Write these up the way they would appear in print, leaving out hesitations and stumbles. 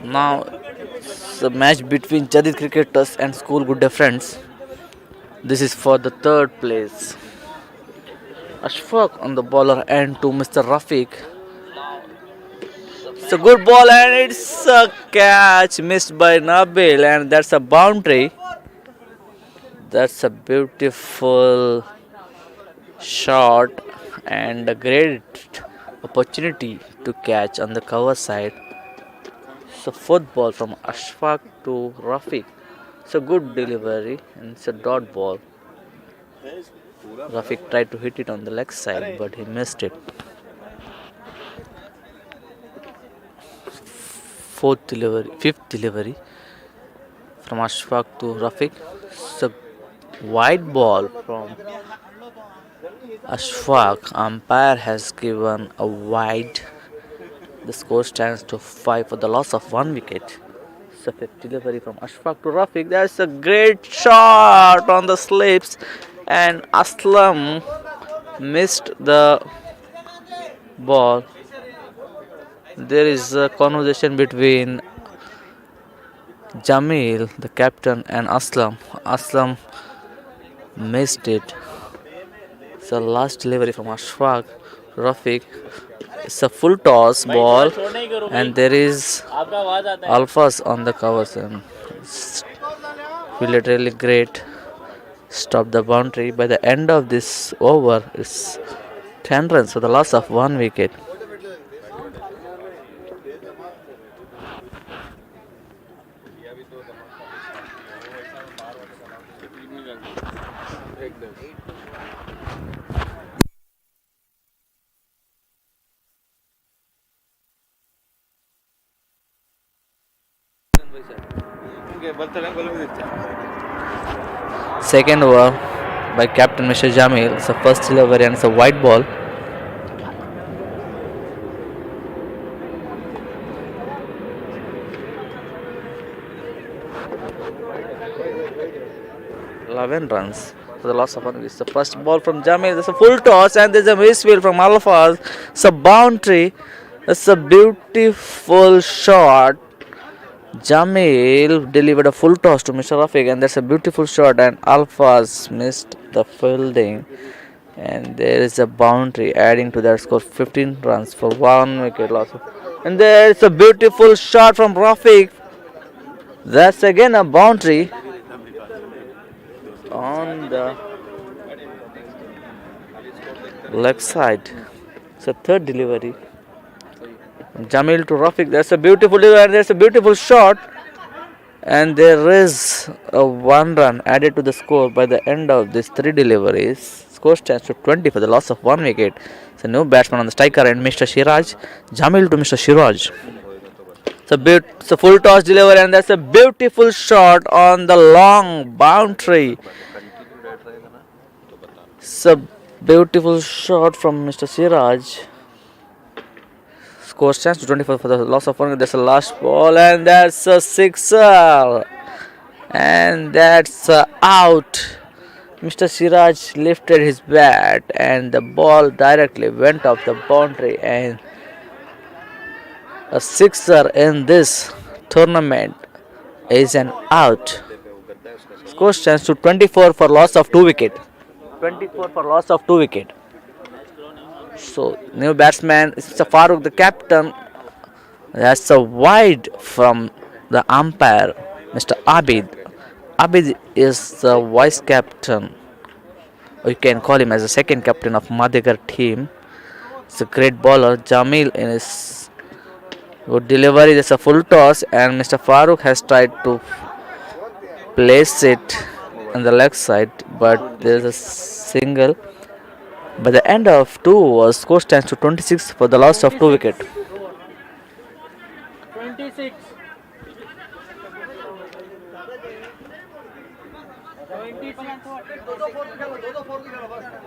Now, the match between Jadeed Cricketers and School Gudde friends. This is for the third place. Ashfaq on the bowler end to Mr. Rafiq. It's a good ball and it's a catch missed by Nabil, and that's a boundary. That's a beautiful shot and a great opportunity to catch on the cover side. It's a fourth ball from Ashfaq to Rafiq. It's a good delivery and it's a dot ball. Rafiq tried to hit it on the leg side but he missed it. Fifth delivery from Ashfaq to Rafiq. It's a wide ball from Ashfaq. Umpire has given a wide. The score stands to 5 for the loss of 1 wicket. It's a fifth delivery from Ashfaq to Rafiq. That's a great shot on the slips, and Aslam missed the ball. There is a conversation between Jamil, the captain, and Aslam. Aslam missed it. It's the last delivery from Ashfaq. Rafiq. It's a full toss ball, and there is alphas on the covers. And it's fielded really great. Stop the boundary. By the end of this over, it's 10 runs for the loss of 1 wicket. Second over by captain Mr. Jamil. It's a first delivery and it's a white ball. Eleven runs for the loss of 1 wicket. It's the first ball from Jamil. There's a full toss and there's a misfield from Alfaz. It's a boundary. It's a beautiful shot. Jamil delivered a full toss to Mr. Rafiq, and that's a beautiful shot. And Alfaz missed the fielding, and there is a boundary adding to that score. 15 runs for 1 wicket loss. And there's a beautiful shot from Rafiq. That's again a boundary on the leg side. It's a third delivery. Jamil to Rafiq. There's a beautiful delivery and there's a beautiful shot. And there is a 1 run added to the score by the end of these 3 deliveries. Score stands to 20 for the loss of 1 wicket. It's a new batsman on the striker and Mr. Shiraj. Jamil to Mr. Shiraj. It's a full toss delivery and that's a beautiful shot on the long boundary. It's a beautiful shot from Mr. Shiraj. Score stands to 24 for the loss of 1 wicket. That's the last ball and that's a sixer. And that's out. Mr. Siraj lifted his bat and the ball directly went off the boundary, and a sixer in this tournament is an out. Score stands to 24 for loss of 2 wicket. 24 for loss of 2 wicket. So new batsman is Mr. Farooq, the captain. That's a wide from the umpire, Mr. Abid. Abid is the vice captain. You can call him as the second captain of Madigar team. It's a great bowler. Jamil in his good delivery. There's a full toss and Mr. Farooq has tried to place it on the leg side, but there's a single. By the end of 2 overs, score stands to 26 for the loss of 2 wicket. 26.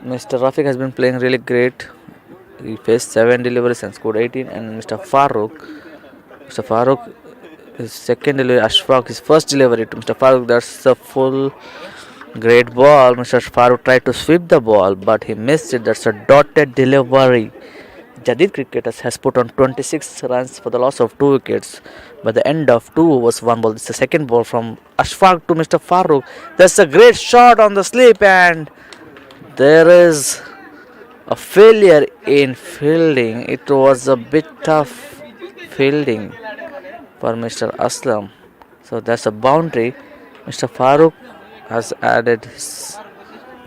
Mr. Rafiq has been playing really great. He faced 7 deliveries and scored 18. And Mr. Farooq, his second delivery, Ashfaq, his first delivery to Mr. Farooq. That's a full Great ball. Mr. Farooq tried to sweep the ball, but he missed it. That's a dotted delivery. Jadeed Cricketers has put on 26 runs for the loss of 2 wickets. By the end of 2 overs, 1 ball. This is the second ball from Ashfaq to Mr. Farooq. That's a great shot on the slip, and there is a failure in fielding. It was a bit tough fielding for Mr. Aslam. So that's a boundary. Mr. Farooq has added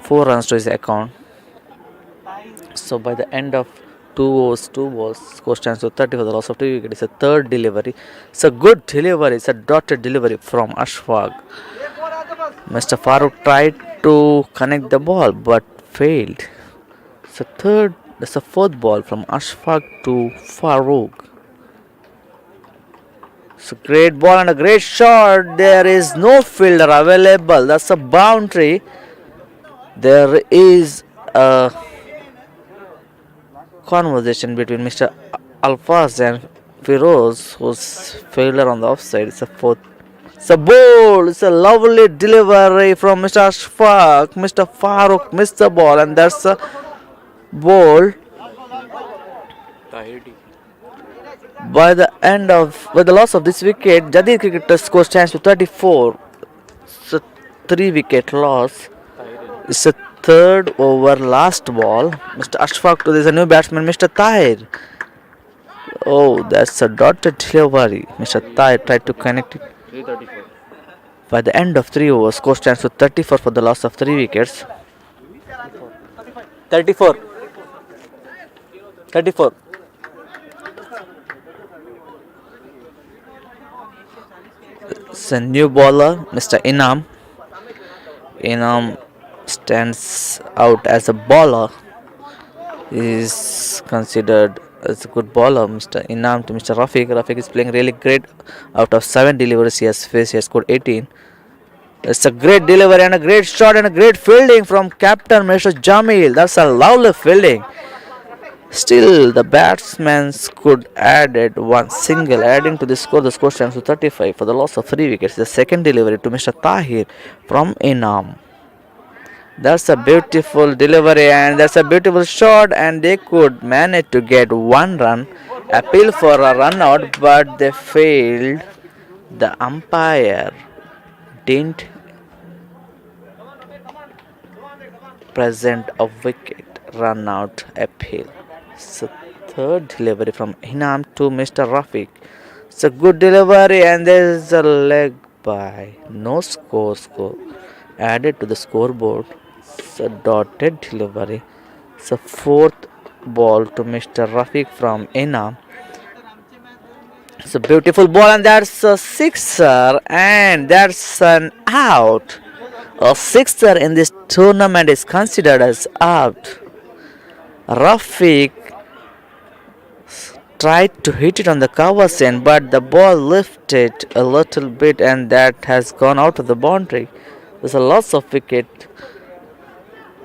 4 runs to his account. So by the end of 2 overs, 2 balls, score stands to 30 for the loss of 2 wickets. It's a third delivery. It's a good delivery. It's a dotted delivery from Ashfaq. Mr. Farooq tried to connect the ball but failed. That's the fourth ball from Ashfaq to Farooq. It's a great ball and a great shot. There is no fielder available. That's a boundary. There is a conversation between Mr. Alfaz and Firoz, who's failure on the offside. It's a fourth. It's a ball. It's a lovely delivery from Mr. Ashfaq. Mr. Farooq missed the ball, and that's a ball. By the loss of this wicket, Jadeed Crickters score stands to 34. It's a 3 wicket loss. It's a third over last ball. Mr. Ashfaq to there's a new batsman, Mr. Tahir. Oh, that's a dotted delivery. Mr. Tahir tried to connect it. By the end of 3 overs, score stands to 34 for the loss of 3 wickets. 34. 34. It's a new bowler, Mr. Inam. Inam stands out as a bowler. He is considered as a good bowler. Mr. Inam to Mr. Rafiq. Rafiq is playing really great. Out of 7 deliveries he has faced, he has scored 18. It's a great delivery and a great shot and a great fielding from captain Mr. Jamil. That's a lovely fielding. Still, the batsmen could added one single, adding to the score. The score stands to 35 for the loss of 3 wickets. The second delivery to Mr. Tahir from Inam. That's a beautiful delivery and that's a beautiful shot, and they could manage to get 1 run, appeal for a run out, but they failed. The umpire didn't present a wicket run out appeal. So third delivery from Inam to Mr. Rafiq. It's a good delivery and there is a leg by. No score added to the scoreboard. It's a dotted delivery. It's a fourth ball to Mr. Rafiq from Inam. It's a beautiful ball and that's a sixer and that's an out. A sixer in this tournament is considered as out. Rafiq tried to hit it on the cover end, but the ball lifted a little bit and that has gone out of the boundary. There's a loss of wicket.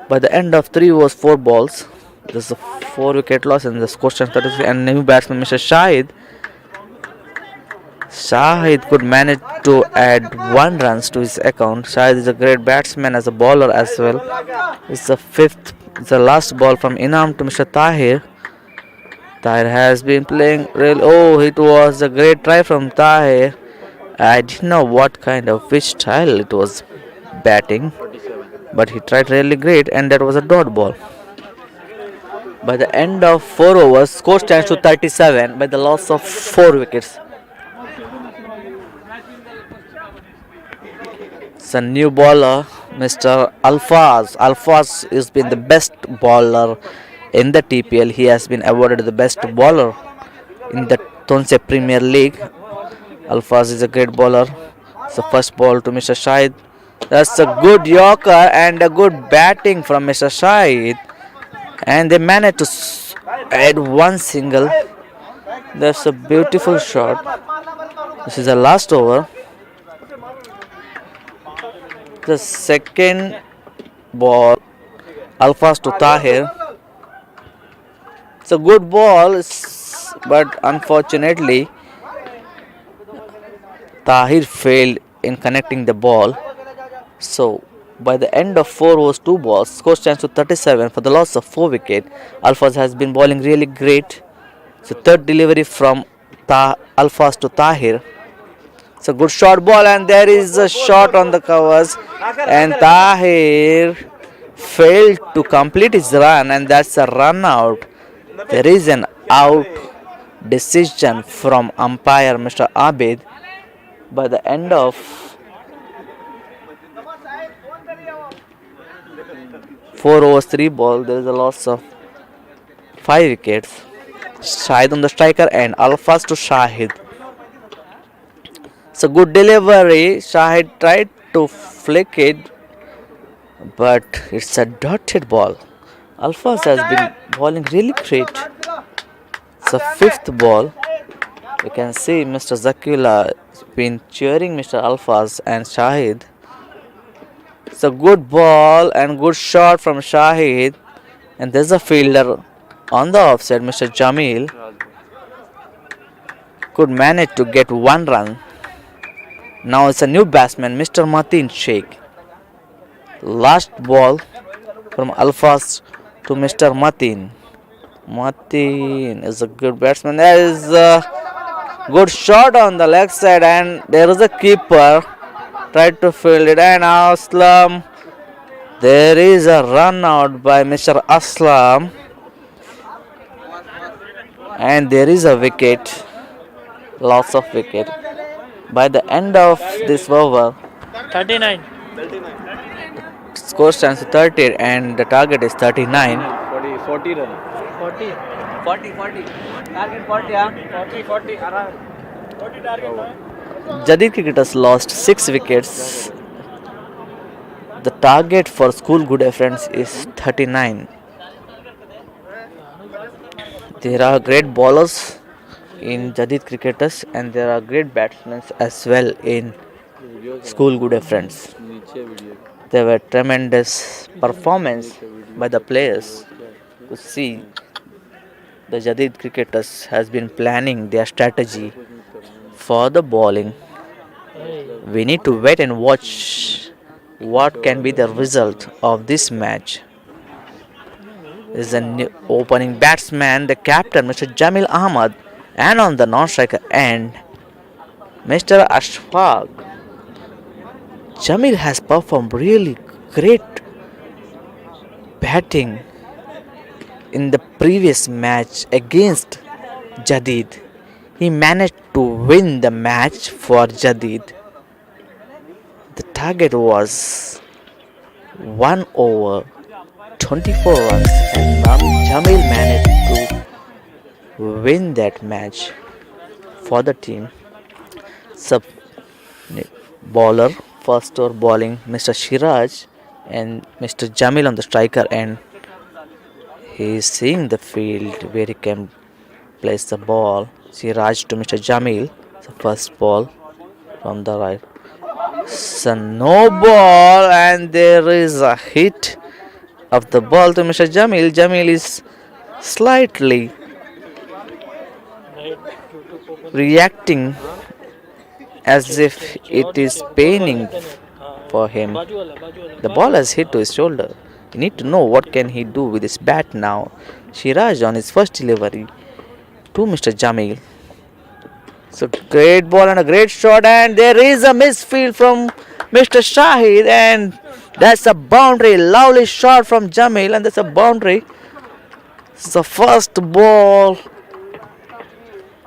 By the end of 3 overs, 4 balls. There's a 4 wicket loss in the score stands 33 and new batsman Mr. Shahid could manage to add 1 runs to his account. Shahid is a great batsman as a bowler as well. It's the last ball from Inam to Mr. Tahir. Tahir has been playing really. Oh, it was a great try from Tahir. I didn't know which style it was batting, but he tried really great, and that was a dot ball. By the end of 4 overs, score stands to 37 by the loss of 4 wickets. It's a new bowler, Mr. Alfaz. Alfaz has been the best bowler in the TPL. He has been awarded the best bowler in the Tonse Premier League. Alfaz is a great bowler. It's the first ball to Mr. Shahid. That's a good yorker and a good batting from Mr. Shahid. And they managed to add 1 single. That's a beautiful shot. This is the last over. The second ball, Alfaz to Tahir. It's a good ball, but unfortunately, Tahir failed in connecting the ball. So By the end of 4 overs, 2 balls, score stands to 37 for the loss of 4 wicket. Alfaz has been bowling really great. So third delivery from Alfaz to Tahir. It's a good short ball and there is a shot on the covers and Tahir failed to complete his run and that's a run out. There is an out decision from umpire Mr. Abid. By the end of 4 overs 3 balls there is a loss of 5 wickets. Shahid on the striker and Alfaz to Shahid. It's a good delivery. Shahid tried to flick it, but it's a dotted ball. Alfaz has been bowling really great. It's a fifth ball. You can see Mr. Zakula has been cheering Mr. Alfaz and Shahid. It's a good ball and good shot from Shahid. And there's a fielder on the offside, Mr. Jamil. Could manage to get 1 run. Now it's a new batsman, Mr. Mateen Sheikh. Last ball from Alfaz to Mr. Mateen. Mateen is a good batsman. There is a good shot on the leg side and there is a keeper. Tried to field it and Aslam. There is a run out by Mr. Aslam. And there is a wicket. Loss of wicket. By the end of this over, 39. score stands to 30 and the target is 39. 40 run. 40. 40. Target 40, huh? 40. 40 target. Jadeed Cricketers lost 6 wickets. The target for school Gudde friends is 39. There are great bowlers in Jadeed Cricketers and there are great batsmen as well in school Gudde friends. There were tremendous performance by the players to see the Jadeed Cricketers has been planning their strategy for the bowling. We need to wait and watch what can be the result of this match. This is a new opening batsman, the captain, Mr. Jamil Ahmad, and on the non-striker end, Mr. Ashfaq. Jamil has performed really great batting in the previous match against Jadeed. He managed to win the match for Jadeed. The target was 1 over 24 runs and Jamil managed to win that match for the team. Sub bowler first over bowling Mr. Shiraj and Mr. Jamil on the striker end. He is seeing the field where he can place the ball. Siraj to Mr. Jamil. The first ball from the right. So no ball and there is a hit of the ball to Mr. Jamil. Jamil is slightly reacting as if it is paining for him. The ball has hit to his shoulder. You need to know what can he do with his bat now. Shiraj on his first delivery to Mr. Jamil. So great ball and a great shot and there is a misfield from Mr. Shahid and that's a boundary. Lovely shot from Jamil and that's a boundary. It's the first ball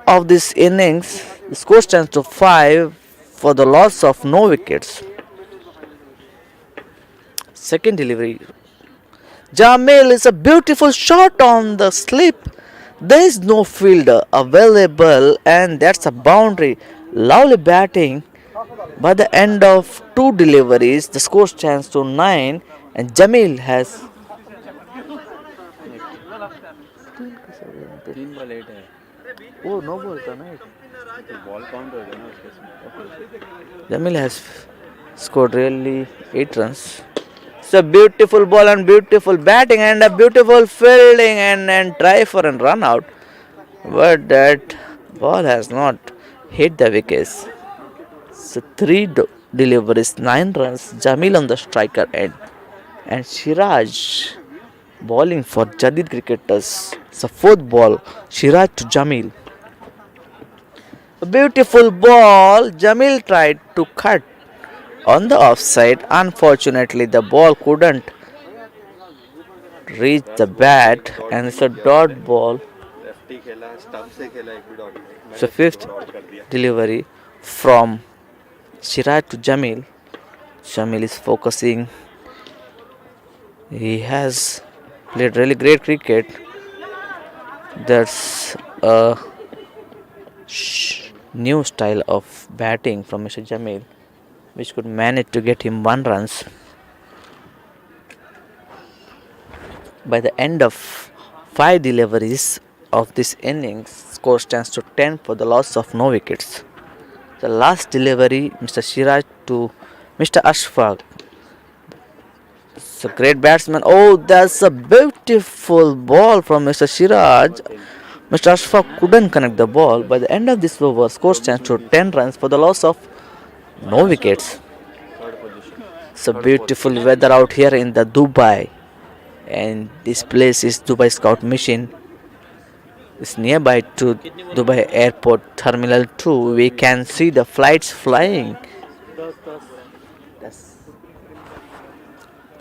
of this innings. The score stands to 5 for the loss of no wickets. Second delivery. Jamil is a beautiful shot on the slip. There is no fielder available and that's a boundary. Lovely batting. By the end of 2 deliveries, the score stands to 9 and Jamil has 3 ball 8 है. Oh, no ball था ना. तो ball count हो गया ना उसके. Jamil has scored really 8 runs. It's a beautiful ball and beautiful batting and a beautiful fielding and try for a run out. But that ball has not hit the wickets. So 3 deliveries, 9 runs. Jamil on the striker end. And Shiraj bowling for Jadeed Cricketers. It's a fourth ball. Shiraj to Jamil. A beautiful ball. Jamil tried to cut on the offside. Unfortunately, the ball couldn't reach the bat, and it's a dot ball. Lefty खेला stump से खेला एक भी dot नहीं So मैंने fifth उसको dot कर दिया delivery from Shiraj to Jamil. Jamil is focusing. He has played really great cricket. That's a new style of batting from Mr. Jamil, which could manage to get him 1 runs. By the end of 5 deliveries of this innings, score stands to 10 for the loss of no wickets. The last delivery, Mr. Shiraj to Mr. Ashfaq. It's a great batsman. Oh, that's a beautiful ball from Mr. Shiraj. Mr. Ashfaq couldn't connect the ball. By the end of this over, score stands to 10 runs for the loss of no wickets. Third position It's a beautiful weather out here in the Dubai, and this place is Dubai Scout Mission. It's nearby to Dubai Airport Terminal 2. We can see the flights flying.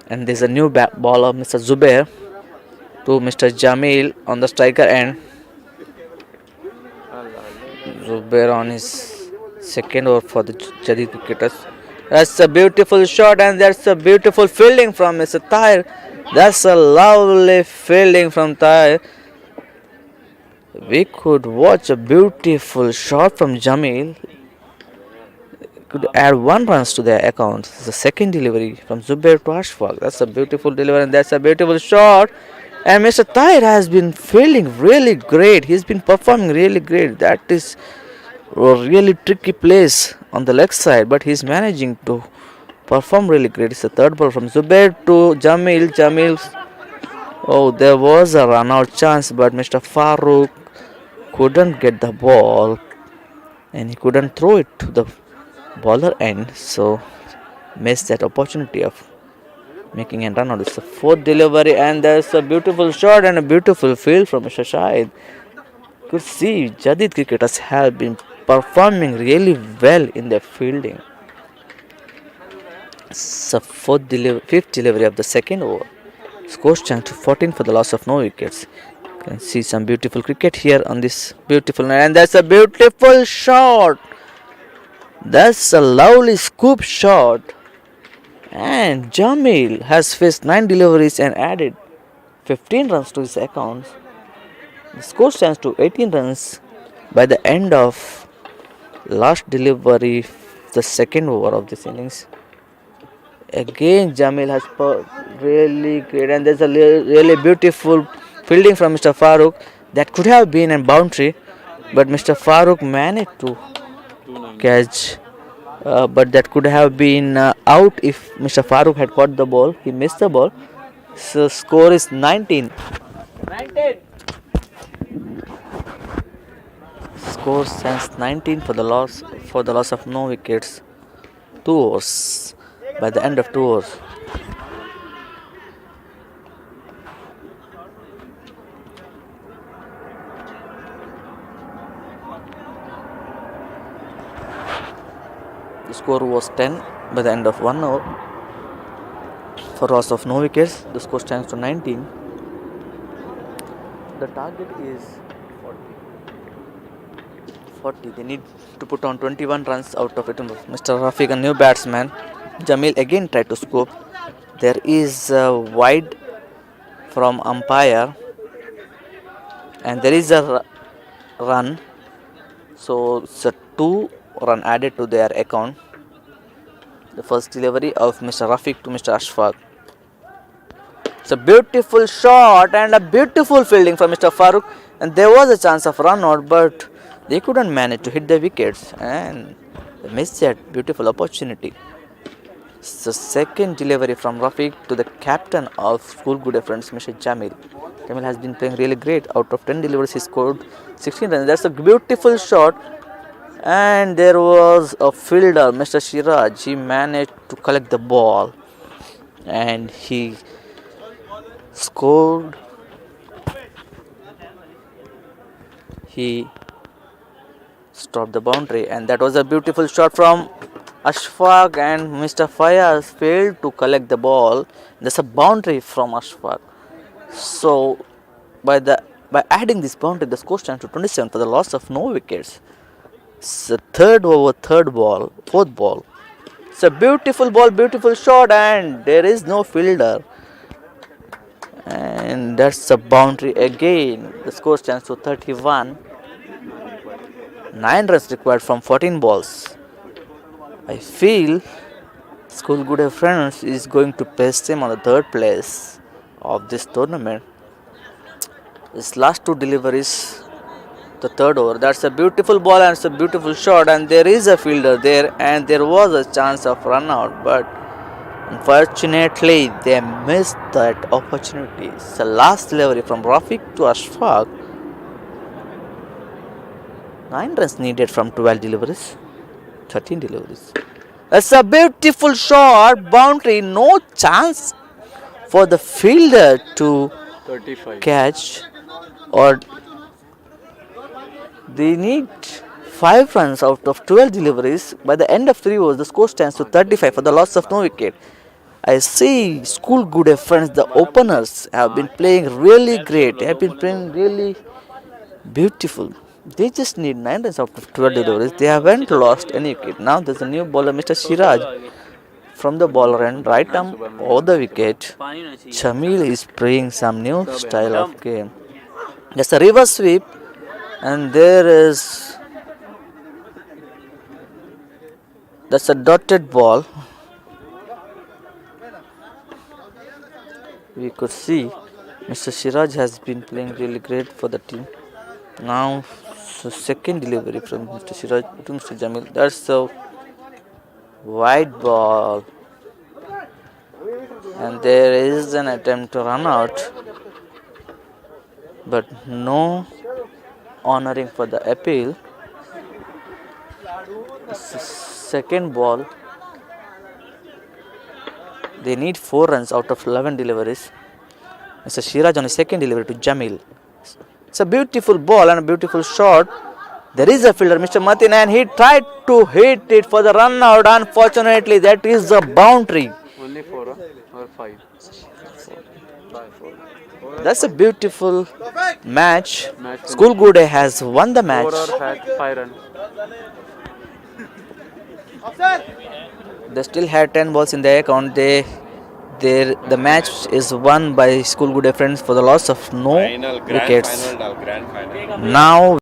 And there's a new ball of Mr. Zubair to Mr. Jamil on the striker end. Zubair on his second over for the Jadeed Cricketers. That's a beautiful shot, and that's a beautiful fielding from Mr. Tahir. That's a lovely fielding from Tahir. We could watch a beautiful shot from Jamil. Could add 1 runs to their account. It's the second delivery from Zubair to Ashfaq. That's a beautiful delivery, and that's a beautiful shot. And Mr. Tahir has been fielding really great. He's been performing really great. That is a really tricky place on the leg side, but he's managing to perform really great. It's the third ball from Zubair to Jamil. Oh, there was a run out chance, but Mr. Farooq couldn't get the ball, and he couldn't throw it to the bowler end, so missed that opportunity of making a run out. It's the fourth delivery, and there's a beautiful shot and a beautiful field from Mr. Shahid. Could see Jadeed Cricketers have been performing really well in their fielding. It's the fifth delivery of the second over. Score stands to 14 for the loss of no wickets. You can see some beautiful cricket here on this beautiful night, and that's a beautiful shot. That's a lovely scoop shot. And Jamil has faced 9 deliveries and added 15 runs to his account. The score stands to 18 runs by the end of last delivery, the second over of this innings. Again, Jamil has really great, and there's a really beautiful fielding from Mr. Farooq. That could have been a boundary, but Mr. Farooq managed to catch. But that could have been out if Mr. Farooq had caught the ball. He missed the ball. So score is 19. 19. Score stands 19 for the loss of no wickets. 2 overs. By the end of 2 overs. The score was 10 by the end of 1 hour. For loss of no wickets, the score stands to 19. The target is 40. They need to put on 21 runs out of it. Mr. Rafiq, a new batsman. Jamil again tried to scoop. There is a wide from umpire, and there is a run. So it's a 2-run added to their account. The first delivery of Mr. Rafiq to Mr. Ashfaq. It's a beautiful shot and a beautiful fielding from Mr. Farooq, and there was a chance of run out, but they couldn't manage to hit the wickets, and they missed that beautiful opportunity. It's the second delivery from Rafiq to the captain of School Gudde Friends, Mr. Jamil. Jamil has been playing really great. Out of 10 deliveries, he scored 16 runs. That's a beautiful shot. And there was a fielder, Mr. Shiraj. He managed to collect the ball and he scored. He stopped the boundary, and that was a beautiful shot from Ashfaq. And Mr. Fayaz failed to collect the ball. There's a boundary from Ashfaq. So by adding this boundary, the score stands to 27 for the loss of no wickets. It's a third over, fourth ball. It's a beautiful ball, beautiful shot, and there is no fielder. And that's a boundary again. The score stands to 31. 9 runs required from 14 balls. I feel School Gudde Friends is going to pace him on the third place of this tournament. His last two deliveries, the third over. That's a beautiful ball and it's a beautiful shot, and there is a fielder there, and there was a chance of run out, but unfortunately they missed that opportunity. It's the last delivery from Rafiq to Ashfaq. 9 runs needed from 12 deliveries, 13 deliveries. That's a beautiful shot, boundary, no chance for the fielder to 35. catch, or they need 5 runs out of 12 deliveries. By the end of 3 overs, the score stands to 35 for the loss of no wicket. I see School Gudde Friends, the openers, have been playing really great. They have been playing really beautiful. They just need 9 runs out of 12 deliveries. They haven't lost any wicket. Now there's a new bowler, Mr. Shiraj, from the bowler end, right arm over the wicket. Jamil is playing some new style of game. There's a reverse sweep, and that's a dotted ball. We could see Mr. Shiraj has been playing really great for the team. Now, the second delivery from Mr. Shiraj to Mr. Jamil. That's a wide ball, and there is an attempt to run out, but no honoring for the appeal. Second ball. They need 4 runs out of 11 deliveries. Mr. Shiraj on the second delivery to Jamil. It's a beautiful ball and a beautiful shot. There is a fielder, Mr. Matin, and he tried to hit it for the run out. Unfortunately, that is the boundary. Only 4 or 5? 4. That's a beautiful match. School Gudde has won the match. 4 or 5 runs. They still had 10 balls in their account. The match is won by School Gudde Friends for the loss of no wickets. Grand final. Now